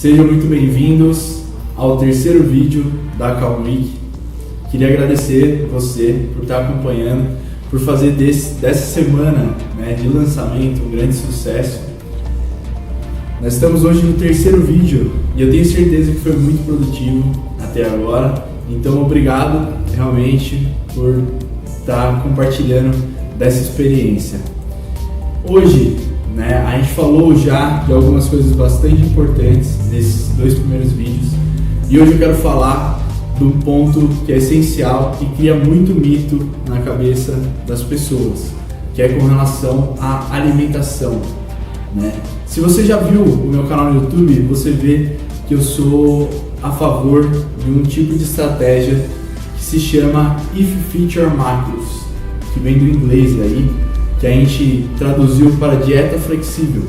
Sejam muito bem-vindos ao terceiro vídeo da Calm Week. Queria agradecer você por estar acompanhando, por fazer dessa semana de lançamento um grande sucesso. Nós estamos hoje no terceiro vídeo e eu tenho certeza que foi muito produtivo até agora. Então, obrigado realmente por estar compartilhando dessa experiência. Hoje, a gente falou já de algumas coisas bastante importantes nesses dois primeiros vídeos e hoje eu quero falar de um ponto que é essencial e cria muito mito na cabeça das pessoas, que é com relação à alimentação. Se você já viu o meu canal no YouTube, você vê que eu sou a favor de um tipo de estratégia que se chama If Fit Your Macros, que vem do inglês aí, que a gente traduziu para dieta flexível.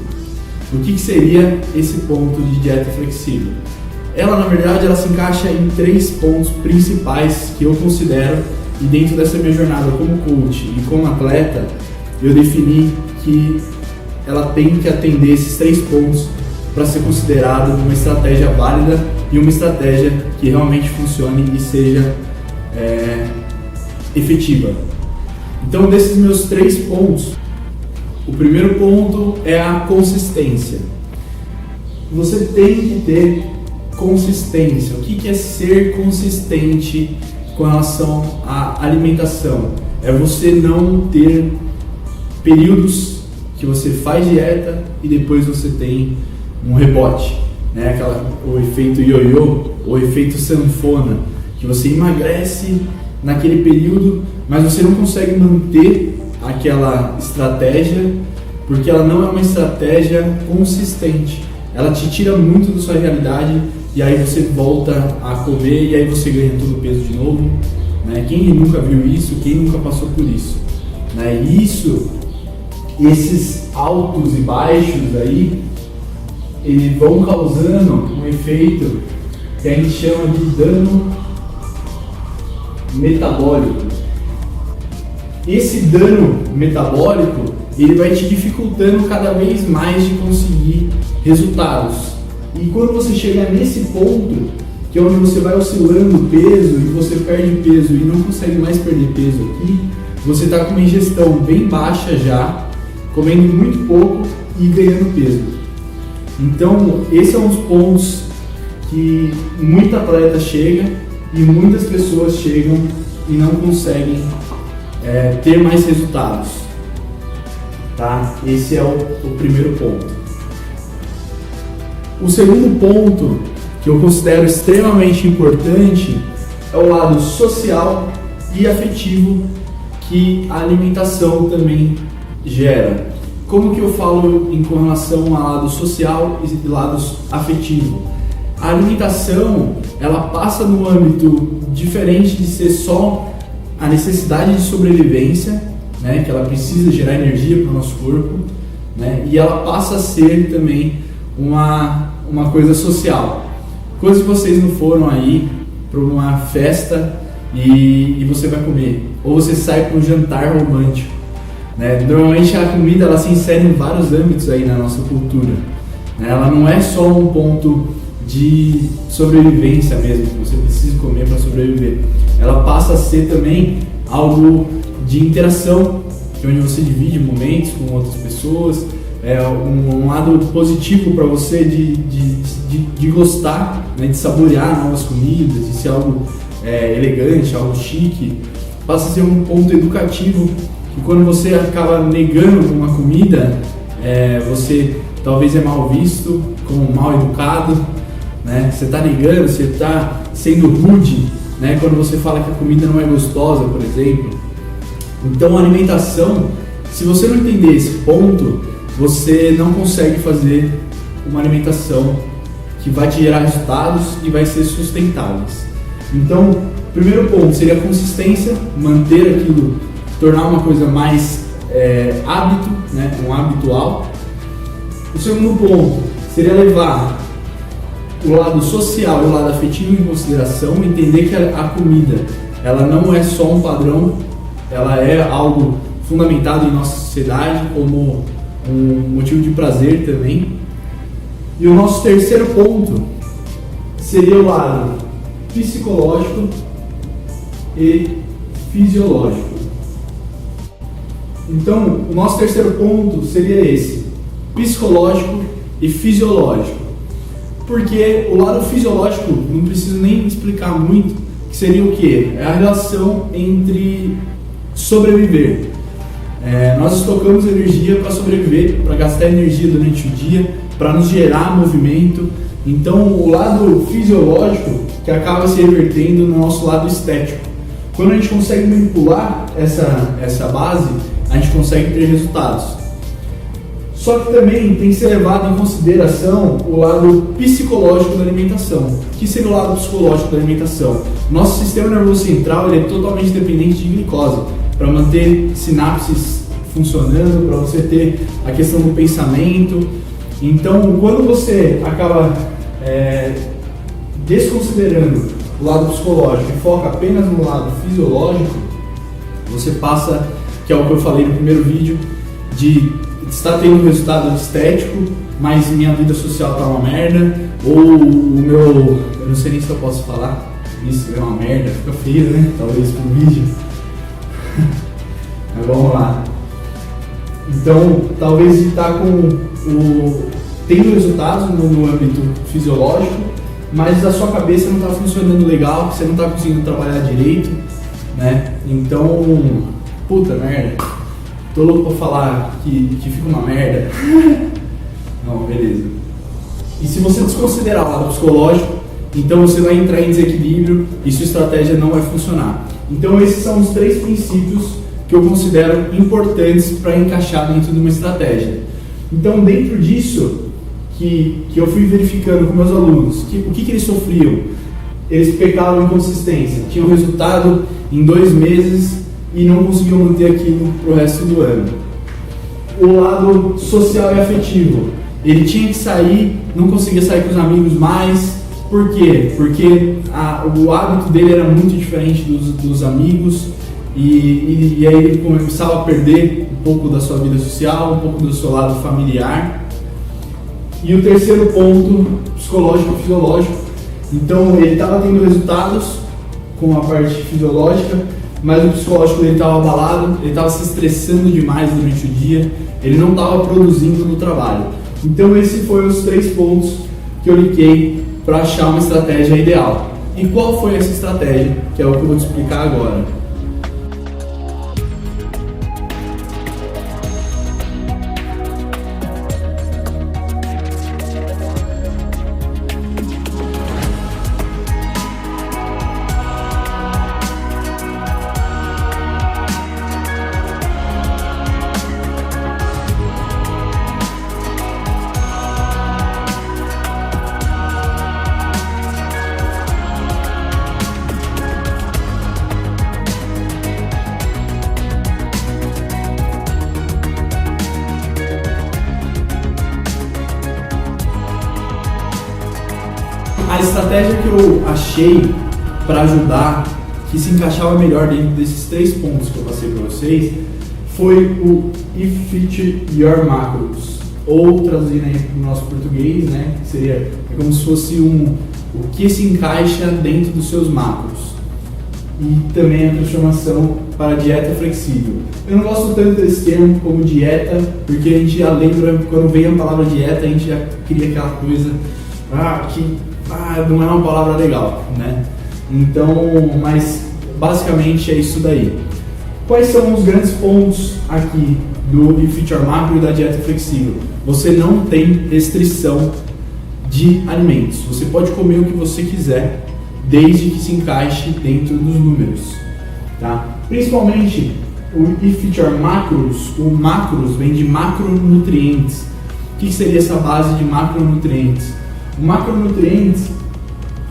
O que seria esse ponto de dieta flexível? Ela, na verdade, ela se encaixa em 3 pontos principais que eu considero, e dentro dessa minha jornada como coach e como atleta, eu defini que ela tem que atender esses 3 pontos para ser considerada uma estratégia válida e uma estratégia que realmente funcione e seja efetiva. Então, desses meus 3 pontos, o primeiro ponto é a consistência. Você tem que ter consistência. O que é ser consistente com relação à alimentação? É você não ter períodos que você faz dieta e depois você tem um rebote, o efeito ioiô, o efeito sanfona, que você emagrece naquele período, mas você não consegue manter aquela estratégia porque ela não é uma estratégia consistente. Ela te tira muito da sua realidade e aí você volta a comer e aí você ganha todo o peso de novo. Quem nunca viu isso? Quem nunca passou por isso? Esses altos e baixos aí, eles vão causando um efeito que a gente chama de dano metabólico. Esse dano metabólico, ele vai te dificultando cada vez mais de conseguir resultados. E quando você chegar nesse ponto, que é onde você vai oscilando o peso e você perde peso e não consegue mais perder peso aqui, você está com uma ingestão bem baixa já, comendo muito pouco e ganhando peso. Então, esse é um dos pontos que muito atleta chega e muitas pessoas chegam e não conseguem ter mais resultados. Esse é o primeiro ponto. O segundo ponto que eu considero extremamente importante é o lado social e afetivo que a alimentação também gera. Como que eu falo com relação ao lado social e lado afetivo? A alimentação, ela passa no âmbito diferente de ser só a necessidade de sobrevivência, que ela precisa gerar energia para o nosso corpo, e ela passa a ser também uma coisa social. Quando vocês não foram aí para uma festa e você vai comer, ou você sai para um jantar romântico, normalmente a comida ela se insere em vários âmbitos aí na nossa cultura, ela não é só um ponto de sobrevivência mesmo, que você precisa comer para sobreviver. Ela passa a ser também algo de interação, que é onde você divide momentos com outras pessoas, um lado positivo para você de gostar, de saborear novas comidas, de ser algo elegante, algo chique. Passa a ser um ponto educativo, que quando você acaba negando uma comida, você talvez é mal visto, como mal educado, você está negando, você está sendo rude, quando você fala que a comida não é gostosa, por exemplo. Então, a alimentação, se você não entender esse ponto, você não consegue fazer uma alimentação que vai te gerar resultados e vai ser sustentáveis. Então, o primeiro ponto seria a consistência, manter aquilo, tornar uma coisa mais hábito, um habitual. O segundo ponto seria levar o lado social e o lado afetivo em consideração, entender que a comida ela não é só um padrão, ela é algo fundamentado em nossa sociedade como um motivo de prazer também. E o nosso terceiro ponto seria o lado psicológico e fisiológico. Então, o nosso terceiro ponto seria esse, psicológico e fisiológico. Porque o lado fisiológico, não preciso nem explicar muito, que seria o quê? É a relação entre sobreviver. Nós estocamos energia para sobreviver, para gastar energia durante o dia, para nos gerar movimento. Então, o lado fisiológico que acaba se revertendo no nosso lado estético. Quando a gente consegue manipular essa base, a gente consegue ter resultados. Só que também tem que ser levado em consideração o lado psicológico da alimentação. O que seria o lado psicológico da alimentação? Nosso sistema nervoso central ele é totalmente dependente de glicose para manter sinapses funcionando, para você ter a questão do pensamento. Então, quando você acaba desconsiderando o lado psicológico e foca apenas no lado fisiológico, você passa, que é o que eu falei no primeiro vídeo, de estar tendo um resultado estético, mas minha vida social tá uma merda, ou eu não sei nem se eu posso falar, isso é uma merda, fica feio, né? Talvez pro vídeo. Mas vamos lá. Então, talvez está tendo resultados no âmbito fisiológico, mas a sua cabeça não está funcionando legal, você não está conseguindo trabalhar direito, né? Então, puta merda. Tô louco pra falar que fica uma merda. Não, beleza. E se você desconsiderar o lado psicológico, então você vai entrar em desequilíbrio e sua estratégia não vai funcionar. Então esses são os 3 princípios que eu considero importantes para encaixar dentro de uma estratégia. Então dentro disso, que eu fui verificando com meus alunos, o que eles sofriam? Eles pecavam em consistência, tinham resultado em 2 meses, e não conseguiam manter aquilo pro resto do ano. O lado social e afetivo, ele tinha que sair, não conseguia sair com os amigos mais. Por quê? Porque o hábito dele era muito diferente dos amigos e aí ele começava a perder um pouco da sua vida social, um pouco do seu lado familiar. E o terceiro ponto, psicológico e fisiológico. Então ele estava tendo resultados com a parte fisiológica, mas o psicológico dele estava abalado, ele estava se estressando demais durante o dia, ele não estava produzindo no trabalho. Então esses foram os 3 pontos que eu linkei para achar uma estratégia ideal. E qual foi essa estratégia? Que é o que eu vou te explicar agora. A estratégia que eu achei para ajudar, que se encaixava melhor dentro desses 3 pontos que eu passei para vocês, foi o If Fit Your Macros, ou traduzindo aí para o nosso português, né, que seria como se fosse o que se encaixa dentro dos seus macros. E também a transformação para dieta flexível. Eu não gosto tanto desse termo como dieta, porque a gente já lembra, quando vem a palavra dieta, a gente já cria aquela coisa não é uma palavra legal, né? Então, mas basicamente é isso daí. Quais são os grandes pontos aqui do Fit Your Macro e da dieta flexível? Você não tem restrição de alimentos. Você pode comer o que você quiser, desde que se encaixe dentro dos números, tá? Principalmente o Fit Your Macros, o macros vem de macronutrientes. O que seria essa base de macronutrientes? Macronutrientes,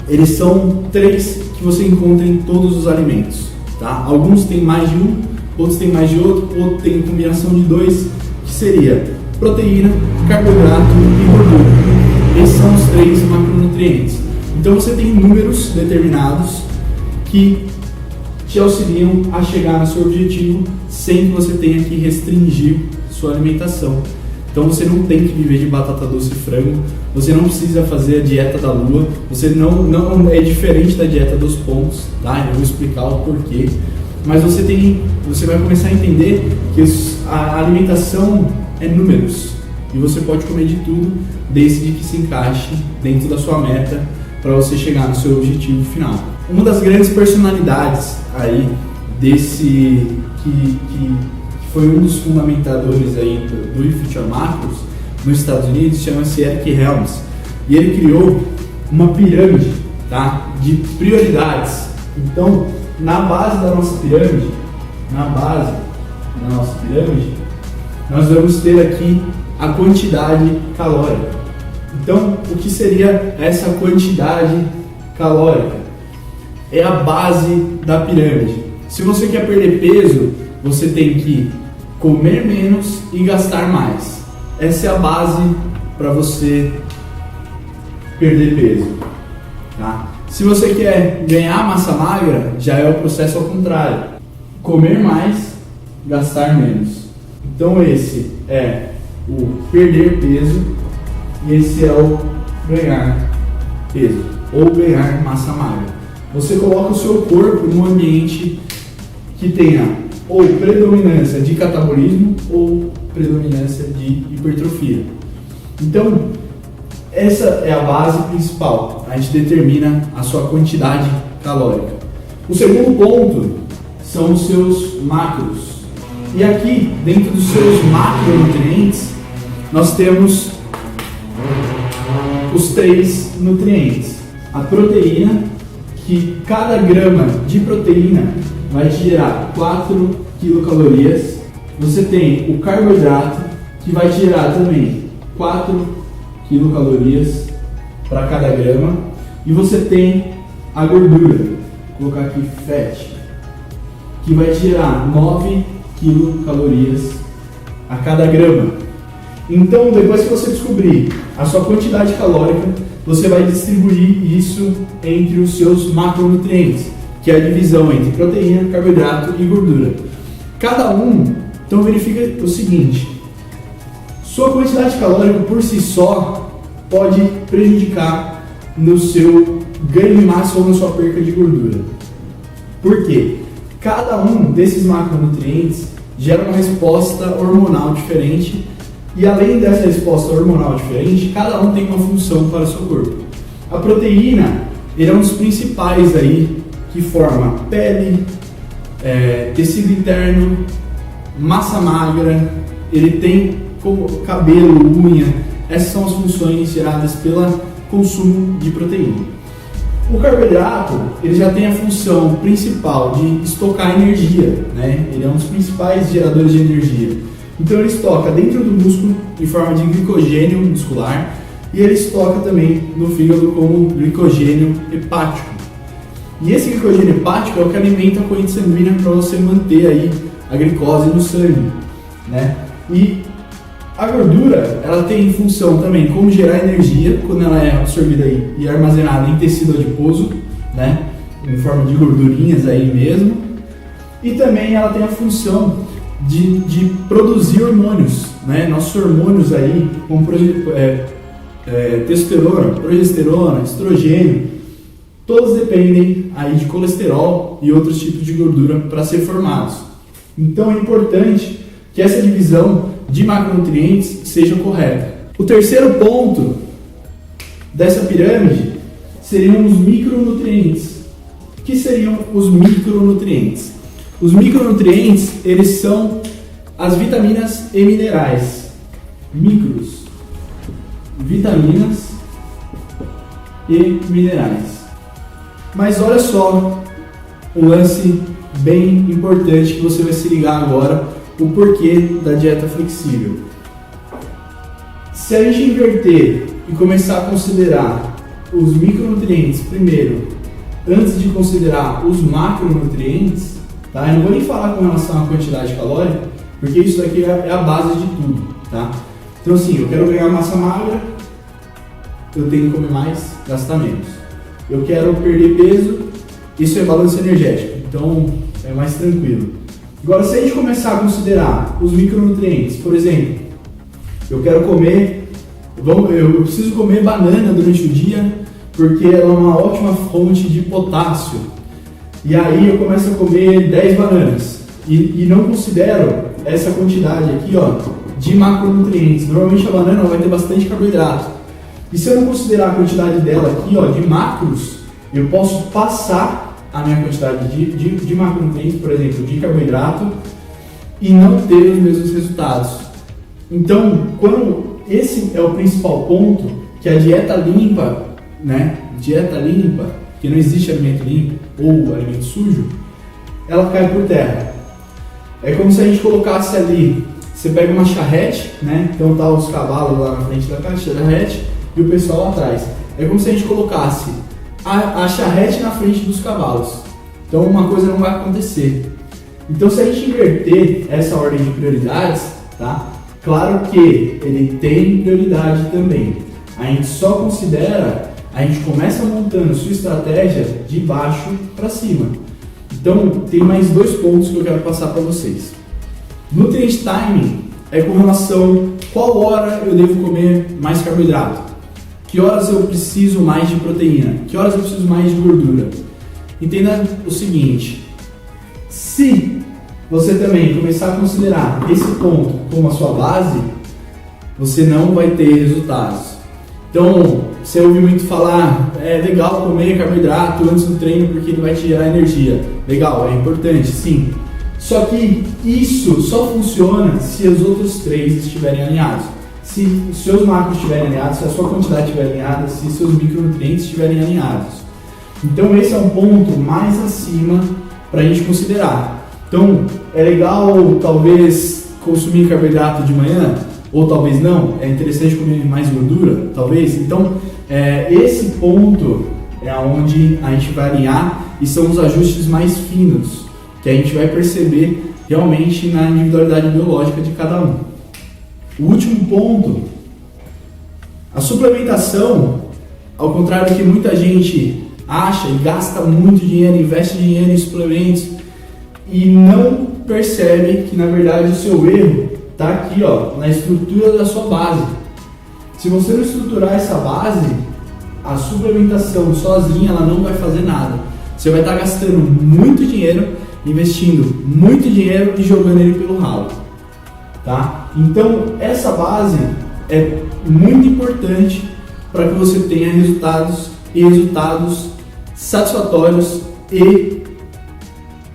eles são 3 que você encontra em todos os alimentos, tá? Alguns têm mais de um, outros têm mais de outro tem combinação de 2, que seria proteína, carboidrato e gordura. Esses são os 3 macronutrientes. Então você tem números determinados que te auxiliam a chegar no seu objetivo sem que você tenha que restringir sua alimentação. Então você não tem que viver de batata doce e frango, você não precisa fazer a dieta da lua, você não é diferente da dieta dos pontos, tá? Eu vou explicar o porquê. Mas você vai começar a entender que a alimentação é números e você pode comer de tudo desde que se encaixe dentro da sua meta para você chegar no seu objetivo final. Uma das grandes personalidades aí desse que foi um dos fundamentadores aí do If Your Macros nos Estados Unidos, chama-se Eric Helms, e ele criou uma pirâmide, tá, de prioridades. Então, na base da nossa pirâmide, nós vamos ter aqui a quantidade calórica. Então, o que seria essa quantidade calórica? É a base da pirâmide. Se você quer perder peso, você tem que comer menos e gastar mais. Essa é a base para você perder peso, tá? Se você quer ganhar massa magra, já é o processo ao contrário. Comer mais, gastar menos. Então esse é o perder peso e esse é o ganhar peso ou ganhar massa magra. Você coloca o seu corpo num ambiente que tenha ou predominância de catabolismo ou predominância de hipertrofia. Então, essa é a base principal. A gente determina a sua quantidade calórica. O segundo ponto são os seus macros. E aqui, dentro dos seus macronutrientes, nós temos os 3 nutrientes. A proteína, que cada grama de proteína vai te gerar 4 quilocalorias. Você tem o carboidrato, que vai te gerar também 4 quilocalorias para cada grama. E você tem a gordura, vou colocar aqui fat, que vai te gerar 9 quilocalorias a cada grama. Então, depois que você descobrir a sua quantidade calórica, você vai distribuir isso entre os seus macronutrientes, que é a divisão entre proteína, carboidrato e gordura. Cada um, então verifica o seguinte: sua quantidade calórica por si só pode prejudicar no seu ganho de massa ou na sua perca de gordura. Por quê? Cada um desses macronutrientes gera uma resposta hormonal diferente. E além dessa resposta hormonal diferente, cada um tem uma função para o seu corpo. A proteína, ele é um dos principais aí, que forma pele, tecido interno, massa magra, ele tem como cabelo, unha. Essas são as funções geradas pelo consumo de proteína. O carboidrato, ele já tem a função principal de estocar energia, né? Ele é um dos principais geradores de energia. Então ele estoca dentro do músculo em forma de glicogênio muscular e ele estoca também no fígado como glicogênio hepático. E esse glicogênio hepático é o que alimenta a corrente sanguínea para você manter aí a glicose no sangue, né? E a gordura, ela tem função também como gerar energia quando ela é absorvida aí e armazenada em tecido adiposo, né? Em forma de gordurinhas aí mesmo. E também ela tem a função de produzir hormônios, né? Nossos hormônios aí, como testosterona, progesterona, estrogênio, todos dependem aí de colesterol e outros tipos de gordura para ser formados. Então é importante que essa divisão de macronutrientes seja correta. O terceiro ponto dessa pirâmide seriam os micronutrientes. O que seriam os micronutrientes? Os micronutrientes, eles são as vitaminas e minerais. Micros, vitaminas e minerais. Mas olha só um lance bem importante que você vai se ligar agora, o porquê da dieta flexível. Se a gente inverter e começar a considerar os micronutrientes primeiro, antes de considerar os macronutrientes, tá? Eu não vou nem falar com relação à quantidade calórica, porque isso daqui é a base de tudo, tá? Então assim, eu quero ganhar massa magra, eu tenho que comer mais, gastar menos. Eu quero perder peso, isso é balanço energético, então é mais tranquilo. Agora, se a gente começar a considerar os micronutrientes, por exemplo, eu quero comer eu preciso comer banana durante o dia porque ela é uma ótima fonte de potássio. E aí eu começo a comer 10 bananas e não considero essa quantidade aqui, ó, de macronutrientes. Normalmente a banana vai ter bastante carboidrato. E se eu não considerar a quantidade dela aqui, ó, de macros, eu posso passar a minha quantidade de macronutrientes, por exemplo, de carboidrato, e não ter os mesmos resultados. Então, esse é o principal ponto, que a dieta limpa, né? Dieta limpa, que não existe alimento limpo ou alimento sujo, ela cai por terra. É como se a gente colocasse ali, você pega uma charrete, né? Então tá os cavalos lá na frente da charrete e o pessoal lá atrás. É como se a gente colocasse a charrete na frente dos cavalos. Então uma coisa não vai acontecer. Então se a gente inverter essa ordem de prioridades, tá? Claro que ele tem prioridade também. A gente só considera, a gente começa montando sua estratégia de baixo para cima. Então tem mais 2 pontos que eu quero passar para vocês. Nutrient timing é com relação a qual hora eu devo comer mais carboidrato, que horas eu preciso mais de proteína, que horas eu preciso mais de gordura. Entenda o seguinte, se você também começar a considerar esse ponto como a sua base, você não vai ter resultados. Então, você ouve muito falar, é legal comer carboidrato antes do treino porque ele vai te gerar energia. Legal, é importante, sim. Só que isso só funciona se os outros 3 estiverem alinhados. Se os seus macros estiverem alinhados, se a sua quantidade estiver alinhada, se os seus micronutrientes estiverem alinhados. Então esse é um ponto mais acima para a gente considerar. Então é legal talvez consumir carboidrato de manhã, ou talvez não, é interessante comer mais gordura, talvez. Então esse ponto é onde a gente vai alinhar e são os ajustes mais finos, que a gente vai perceber realmente na individualidade biológica de cada um. O último ponto, a suplementação, ao contrário do que muita gente acha e gasta muito dinheiro, investe dinheiro em suplementos e não percebe que na verdade o seu erro está aqui, ó, na estrutura da sua base. Se você não estruturar essa base, a suplementação sozinha ela não vai fazer nada. Você vai estar gastando muito dinheiro, investindo muito dinheiro e jogando ele pelo ralo, tá? Então essa base é muito importante para que você tenha resultados satisfatórios e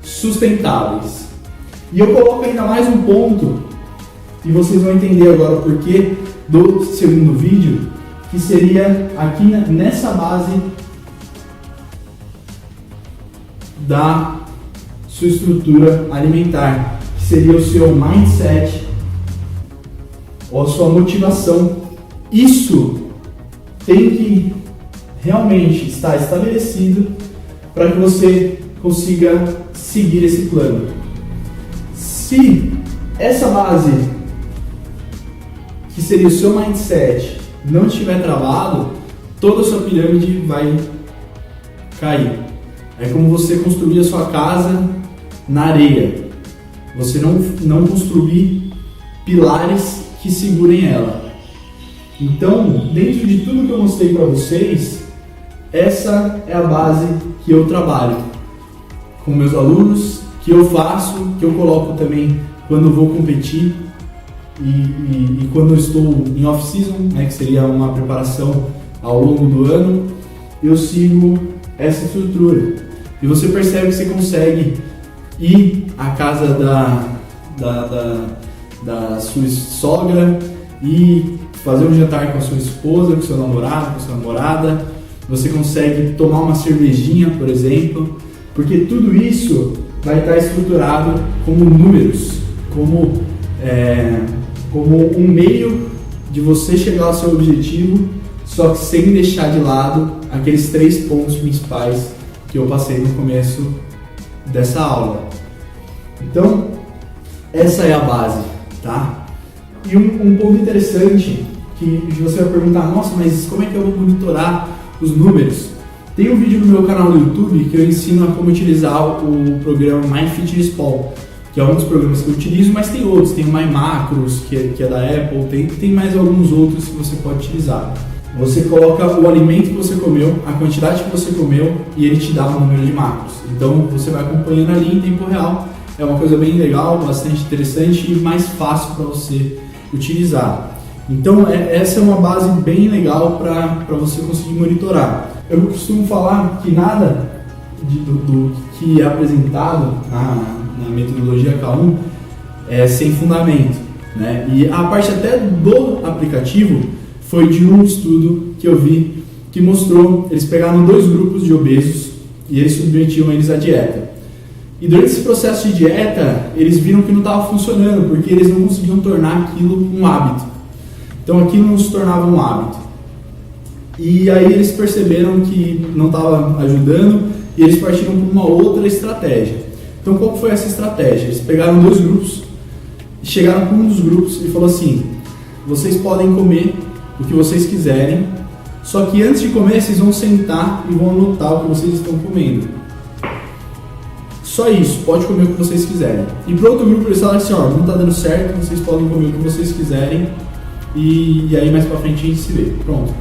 sustentáveis. E eu coloco ainda mais um ponto e vocês vão entender agora o porquê do segundo vídeo, que seria aqui nessa base da sua estrutura alimentar, que seria o seu mindset ou a sua motivação. Isso tem que realmente estar estabelecido para que você consiga seguir esse plano. Se essa base, que seria o seu mindset, não estiver travado, toda a sua pirâmide vai cair. É como você construir a sua casa na areia. Você não construir pilares que segurem ela. Então, dentro de tudo que eu mostrei para vocês, essa é a base que eu trabalho com meus alunos, que eu faço, que eu coloco também quando vou competir e quando eu estou em off-season, né, que seria uma preparação ao longo do ano, eu sigo essa estrutura. E você percebe que você consegue ir à casa da sua sogra e fazer um jantar com a sua esposa, com o seu namorado, com a sua namorada. Você consegue tomar uma cervejinha, por exemplo, porque tudo isso vai estar estruturado como números, como um meio de você chegar ao seu objetivo, só que sem deixar de lado aqueles 3 pontos principais que eu passei no começo dessa aula. Então, essa é a base, tá? E um ponto interessante que você vai perguntar, nossa, mas como é que eu vou monitorar os números? Tem um vídeo no meu canal do YouTube que eu ensino a como utilizar o programa MyFitnessPal, que é um dos programas que eu utilizo, mas tem outros, tem o MyMacros, que é da Apple, tem mais alguns outros que você pode utilizar. Você coloca o alimento que você comeu, a quantidade que você comeu e ele te dá um número de macros. Então você vai acompanhando ali em tempo real. É uma coisa bem legal, bastante interessante e mais fácil para você utilizar. Então essa é uma base bem legal para você conseguir monitorar. Eu costumo falar que nada do que é apresentado na metodologia K1 é sem fundamento, né? E a parte até do aplicativo foi de um estudo que eu vi que mostrou, eles pegaram 2 grupos de obesos e eles submetiam eles à dieta. E durante esse processo de dieta, eles viram que não estava funcionando, porque eles não conseguiam tornar aquilo um hábito. Então aquilo não se tornava um hábito. E aí eles perceberam que não estava ajudando e eles partiram para uma outra estratégia. Então qual foi essa estratégia? Eles pegaram 2 grupos, chegaram com um dos grupos e falou assim: vocês podem comer o que vocês quiserem, só que antes de comer vocês vão sentar e vão anotar o que vocês estão comendo. Só isso, pode comer o que vocês quiserem. E para outro grupo eles falaram assim: ó, não está dando certo, vocês podem comer o que vocês quiserem e aí mais para frente a gente se vê. Pronto.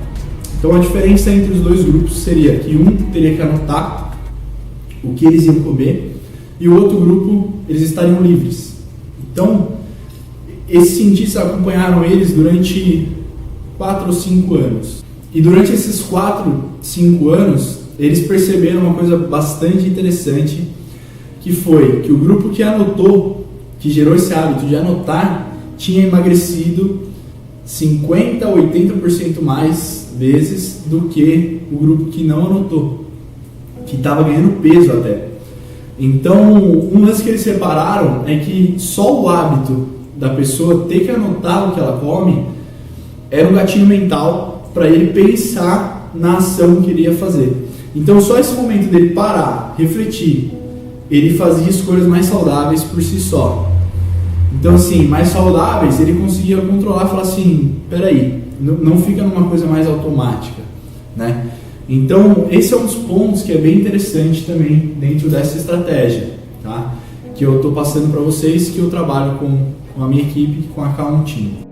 Então a diferença entre os 2 grupos seria que um teria que anotar o que eles iam comer e o outro grupo eles estariam livres. Então esses cientistas acompanharam eles durante 4 ou 5 anos. E durante esses 4, 5 anos, eles perceberam uma coisa bastante interessante, que foi que o grupo que anotou, que gerou esse hábito de anotar, tinha emagrecido 50% a 80% mais vezes do que o grupo que não anotou, que estava ganhando peso até. Então, um lance que eles separaram é que só o hábito da pessoa ter que anotar o que ela come era um gatilho mental para ele pensar na ação que ele ia fazer. Então só esse momento dele parar, refletir, ele fazia escolhas mais saudáveis por si só. Então assim, mais saudáveis, ele conseguia controlar e falar assim: peraí, não fica numa coisa mais automática, né? Então esse é um dos pontos que é bem interessante também dentro dessa estratégia, tá? Que eu estou passando para vocês, que eu trabalho com a minha equipe, com a K1 Team.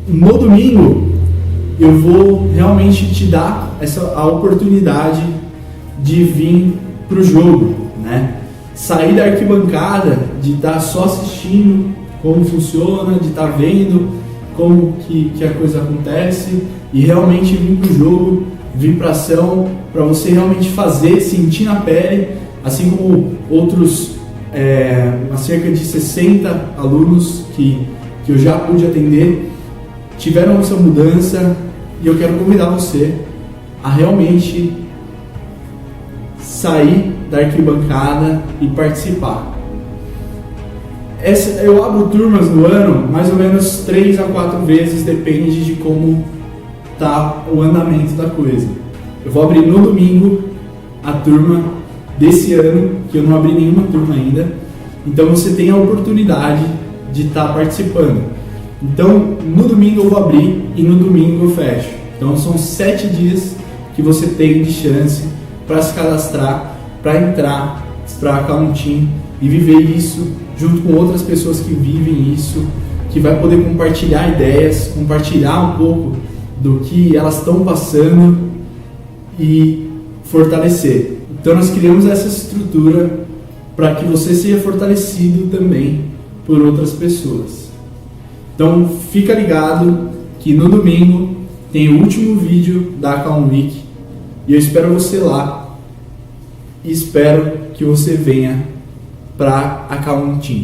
No domingo, eu vou realmente te dar a oportunidade de vir para o jogo, né? Sair da arquibancada, de estar só assistindo como funciona, de estar vendo como que a coisa acontece e realmente vir para o jogo, vir para a ação, para você realmente fazer, sentir na pele, assim como outros, cerca de 60 alunos que eu já pude atender, tiveram essa mudança, e eu quero convidar você a realmente sair da arquibancada e participar. Eu abro turmas no ano, mais ou menos 3 a 4 vezes, depende de como está o andamento da coisa. Eu vou abrir no domingo a turma desse ano, que eu não abri nenhuma turma ainda, então você tem a oportunidade de estar participando. Então, no domingo eu vou abrir e no domingo eu fecho. Então, são 7 dias que você tem de chance para se cadastrar, para entrar para a K1 Team e viver isso junto com outras pessoas que vivem isso, que vai poder compartilhar ideias, compartilhar um pouco do que elas estão passando e fortalecer. Então, nós criamos essa estrutura para que você seja fortalecido também por outras pessoas. Então fica ligado que no domingo tem o último vídeo da K1 Week e eu espero você lá e espero que você venha para a K1 Team.